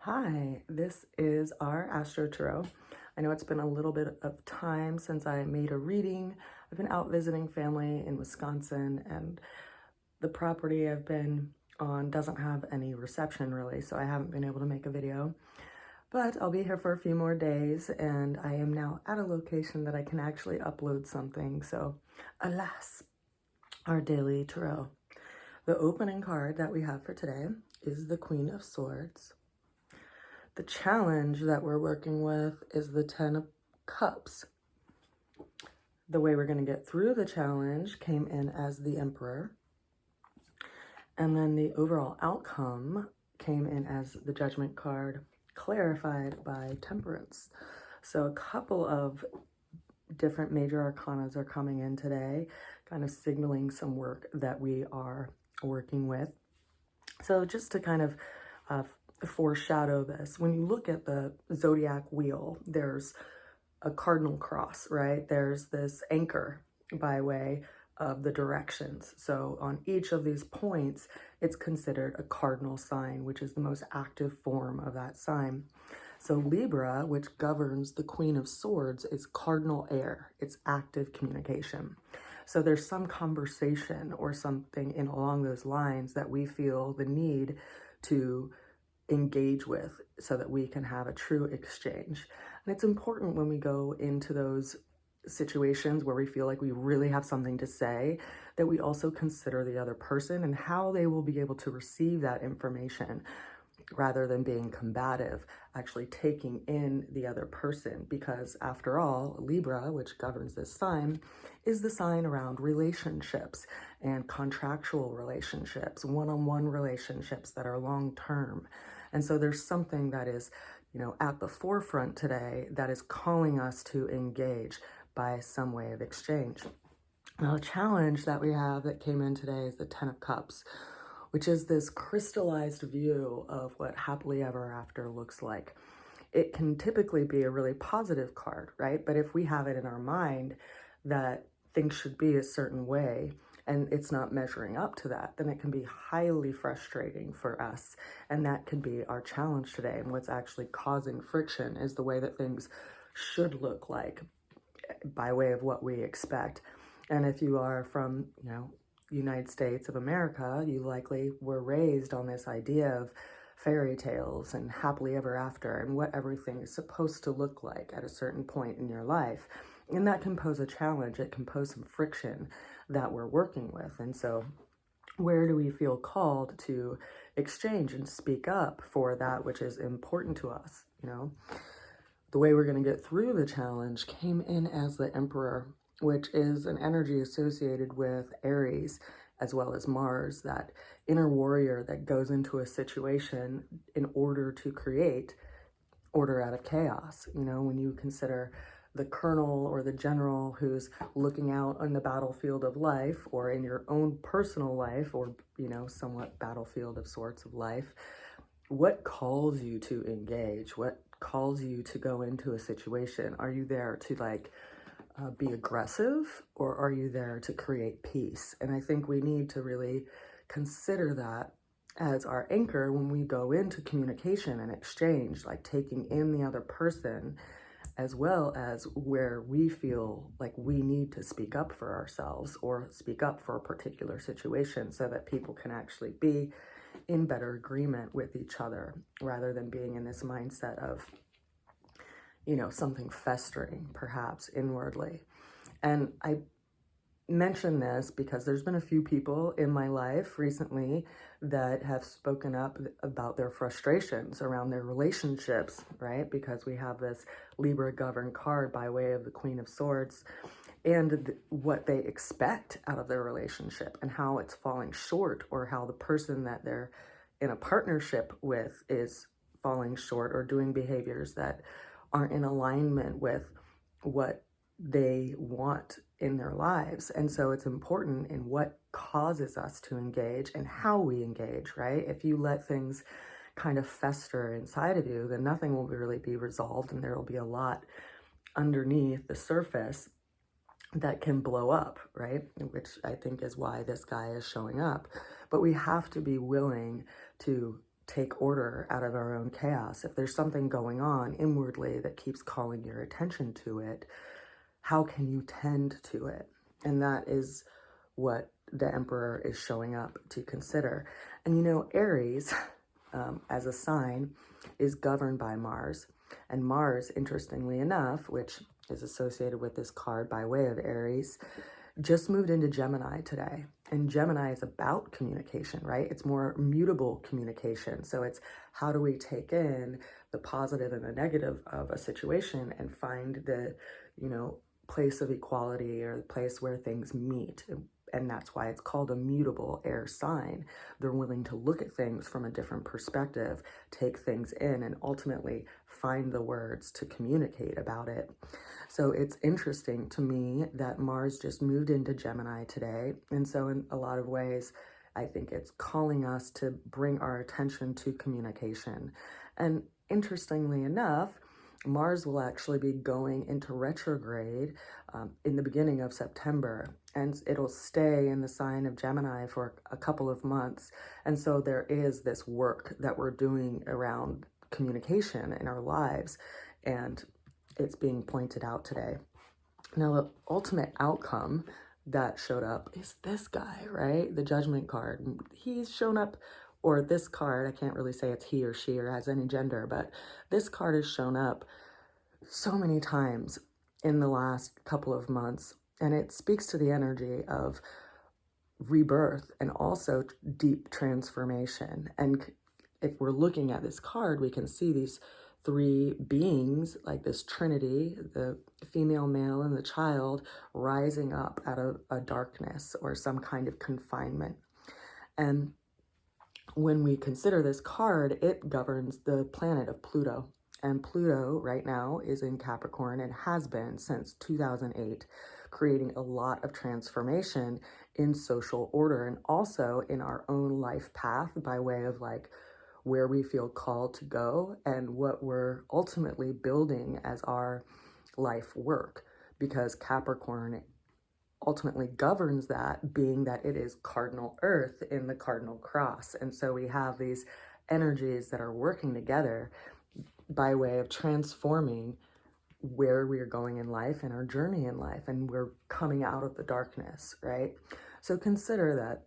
Hi, this is our Astro Tarot. I know it's been a little bit of time since I made a reading. I've been out visiting family in Wisconsin, and the property I've been on doesn't have any reception really, so I haven't been able to make a video. But I'll be here for a few more days, and I am now at a location that I can actually upload something. So alas, our daily tarot. The opening card that we have for today is the Queen of Swords. The challenge that we're working with is the 10 of Cups. The way we're going to get through the challenge came in as the Emperor. And then the overall outcome came in as the Judgment card, clarified by Temperance. So a couple of different major arcanas are coming in today, kind of signaling some work that we are working with. So just to kind of foreshadow this, when you look at the zodiac wheel, there's a cardinal cross, right? There's this anchor by way of the directions. So on each of these points, it's considered a cardinal sign, which is the most active form of that sign. So Libra, which governs the Queen of Swords, is cardinal air. It's active communication. So there's some conversation or something in along those lines that we feel the need to engage with so that we can have a true exchange. And it's important when we go into those situations where we feel like we really have something to say, that we also consider the other person and how they will be able to receive that information, rather than being combative, actually taking in the other person. Because after all, Libra, which governs this sign, is the sign around relationships and contractual relationships, one-on-one relationships that are long-term. And so there's something that is, at the forefront today that is calling us to engage by some way of exchange. Now, the challenge that we have that came in today is the 10 of Cups, which is this crystallized view of what happily ever after looks like. It can typically be a really positive card, right? But if we have it in our mind that things should be a certain way and it's not measuring up to that, then it can be highly frustrating for us. And that can be our challenge today. And what's actually causing friction is the way that things should look like by way of what we expect. And if you are from, United States of America, you likely were raised on this idea of fairy tales and happily ever after and what everything is supposed to look like at a certain point in your life. And that can pose a challenge. It can pose some friction that we're working with. And so where do we feel called to exchange and speak up for that which is important to us? The way we're going to get through the challenge came in as the Emperor, which is an energy associated with Aries as well as Mars, that inner warrior that goes into a situation in order to create order out of chaos. When you consider the colonel or the general who's looking out on the battlefield of life, or in your own personal life, or, somewhat battlefield of sorts of life, what calls you to engage? What calls you to go into a situation? Are you there to be aggressive, or are you there to create peace? And I think we need to really consider that as our anchor when we go into communication and exchange, like taking in the other person, as well as where we feel like we need to speak up for ourselves or speak up for a particular situation so that people can actually be in better agreement with each other, rather than being in this mindset of something festering perhaps inwardly. And I mention this because there's been a few people in my life recently that have spoken up about their frustrations around their relationships, right? Because we have this Libra governed card by way of the Queen of Swords, and what they expect out of their relationship and how it's falling short, or how the person that they're in a partnership with is falling short or doing behaviors that aren't in alignment with what they want in their lives. And so it's important in what causes us to engage and how we engage, right? If you let things kind of fester inside of you, then nothing will really be resolved, and there will be a lot underneath the surface that can blow up, right? Which I think is why this guy is showing up. But we have to be willing to take order out of our own chaos. If there's something going on inwardly that keeps calling your attention to it, how can you tend to it? And that is what the Emperor is showing up to consider. And you know, Aries, as a sign, is governed by Mars. And Mars, interestingly enough, which is associated with this card by way of Aries, just moved into Gemini today. And Gemini is about communication, right? It's more mutable communication. So it's how do we take in the positive and the negative of a situation and find the, you know, place of equality or the place where things meet. And that's why it's called a mutable air sign. They're willing to look at things from a different perspective, take things in, and ultimately find the words to communicate about it. So it's interesting to me that Mars just moved into Gemini today. And so in a lot of ways, I think it's calling us to bring our attention to communication. And interestingly enough, Mars will actually be going into retrograde in the beginning of September, and it'll stay in the sign of Gemini for a couple of months. And so there is this work that we're doing around communication in our lives, and it's being pointed out today. Now, the ultimate outcome that showed up is this guy, right? The Judgment card. He's shown up, or this card, I can't really say it's he or she or has any gender, but this card has shown up so many times in the last couple of months. And it speaks to the energy of rebirth and also deep transformation. And if we're looking at this card, we can see these three beings, like this trinity, the female, male, and the child, rising up out of a darkness or some kind of confinement. And when we consider this card, it governs the planet of Pluto. And Pluto right now is in Capricorn and has been since 2008, creating a lot of transformation in social order and also in our own life path by way of like where we feel called to go and what we're ultimately building as our life work, because Capricorn ultimately governs that, being that it is cardinal earth in the cardinal cross. And so we have these energies that are working together by way of transforming where we're going in life and our journey in life, and we're coming out of the darkness, right? So consider that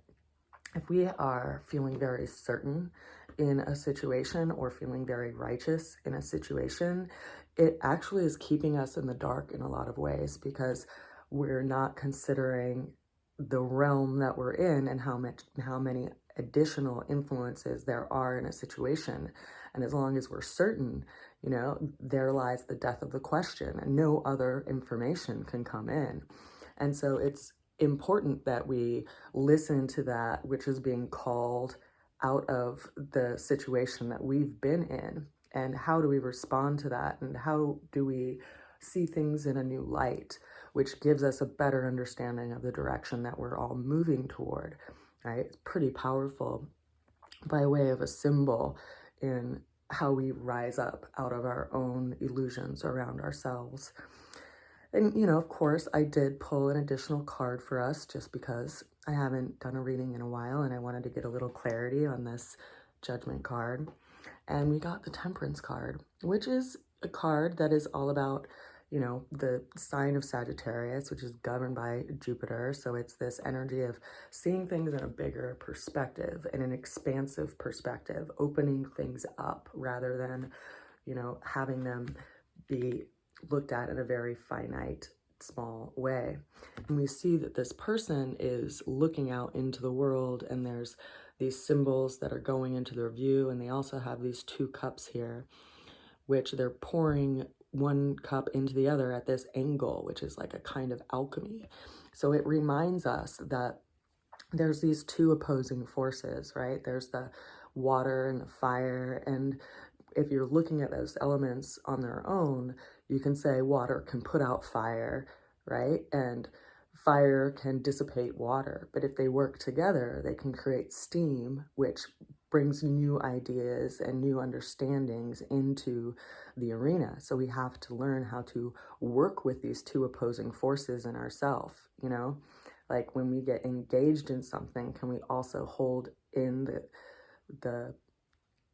if we are feeling very certain in a situation or feeling very righteous in a situation, it actually is keeping us in the dark in a lot of ways, because we're not considering the realm that we're in and how many additional influences there are in a situation. And as long as we're certain, you know, there lies the death of the question, and no other information can come in. And so it's important that we listen to that which is being called out of the situation that we've been in, and how do we respond to that, and how do we see things in a new light, which gives us a better understanding of the direction that we're all moving toward, right? It's pretty powerful by way of a symbol in how we rise up out of our own illusions around ourselves. And, you know, of course, I did pull an additional card for us just because I haven't done a reading in a while and I wanted to get a little clarity on this Judgment card. And we got the Temperance card, which is a card that is all about, you know, the sign of Sagittarius, which is governed by Jupiter. So it's this energy of seeing things in a bigger perspective, in an expansive perspective, opening things up rather than, you know, having them be looked at in a very finite, small way. And we see that this person is looking out into the world, and there's these symbols that are going into their view, and they also have these two cups here, which they're pouring one cup into the other at this angle, which is like a kind of alchemy. So it reminds us that there's these two opposing forces, right? There's the water and the fire, and if you're looking at those elements on their own, you can say water can put out fire, right? And fire can dissipate water. But if they work together, they can create steam, which brings new ideas and new understandings into the arena. So we have to learn how to work with these two opposing forces in ourselves, you know? Like when we get engaged in something, can we also hold in the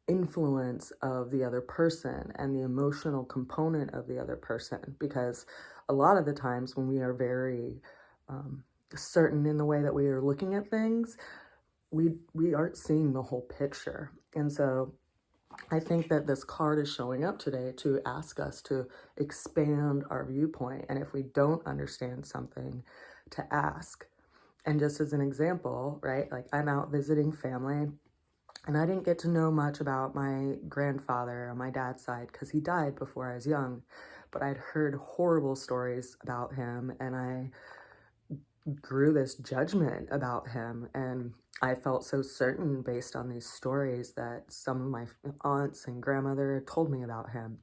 influence of the other person and the emotional component of the other person, because a lot of the times when we are very certain in the way that we are looking at things, we aren't seeing the whole picture. And so I think that this card is showing up today to ask us to expand our viewpoint, and if we don't understand something, to ask. And just as an example, right, like I'm out visiting family, and I didn't get to know much about my grandfather on my dad's side because he died before I was young, but I'd heard horrible stories about him, and I grew this judgment about him. And I felt so certain based on these stories that some of my aunts and grandmother told me about him.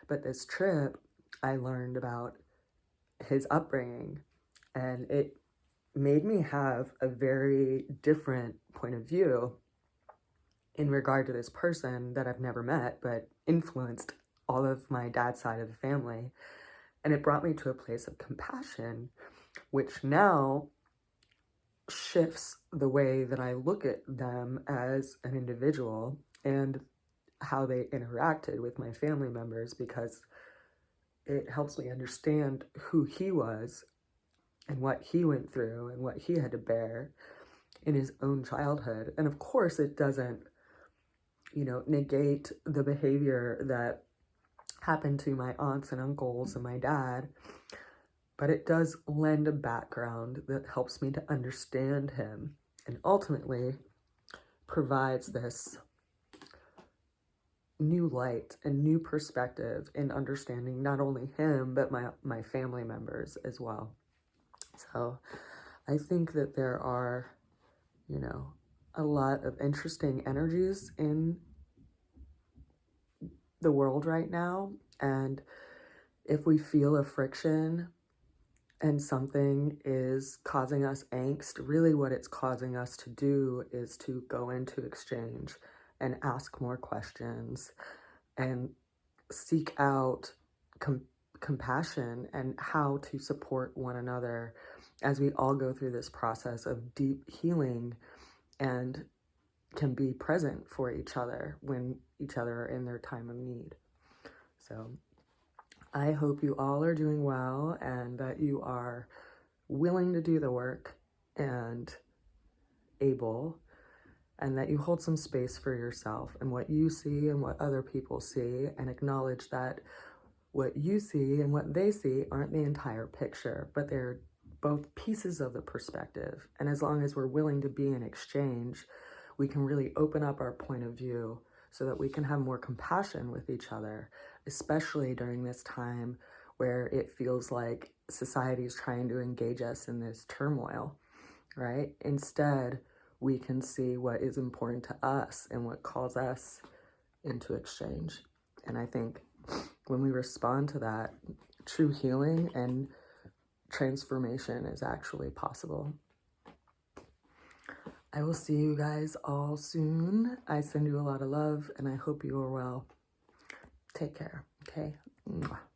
But this trip, I learned about his upbringing, and it made me have a very different point of view in regard to this person that I've never met, but influenced all of my dad's side of the family. And it brought me to a place of compassion, which now shifts the way that I look at them as an individual and how they interacted with my family members, because it helps me understand who he was and what he went through and what he had to bear in his own childhood. And of course, it doesn't, negate the behavior that happened to my aunts and uncles and my dad, but it does lend a background that helps me to understand him and ultimately provides this new light and new perspective in understanding not only him, but my family members as well. So I think that there are, a lot of interesting energies in the world right now. And if we feel a friction and something is causing us angst, really what it's causing us to do is to go into exchange and ask more questions and seek out compassion and how to support one another as we all go through this process of deep healing and can be present for each other when each other are in their time of need. So I hope you all are doing well and that you are willing to do the work and able, and that you hold some space for yourself and what you see and what other people see, and acknowledge that what you see and what they see aren't the entire picture, but they're both pieces of the perspective. And as long as we're willing to be in exchange, we can really open up our point of view so that we can have more compassion with each other, especially during this time where it feels like society is trying to engage us in this turmoil, right? Instead, we can see what is important to us and what calls us into exchange. And I think when we respond to that, true healing and transformation is actually possible. I will see you guys all soon. I send you a lot of love and I hope you are well. Take care, okay? Mwah.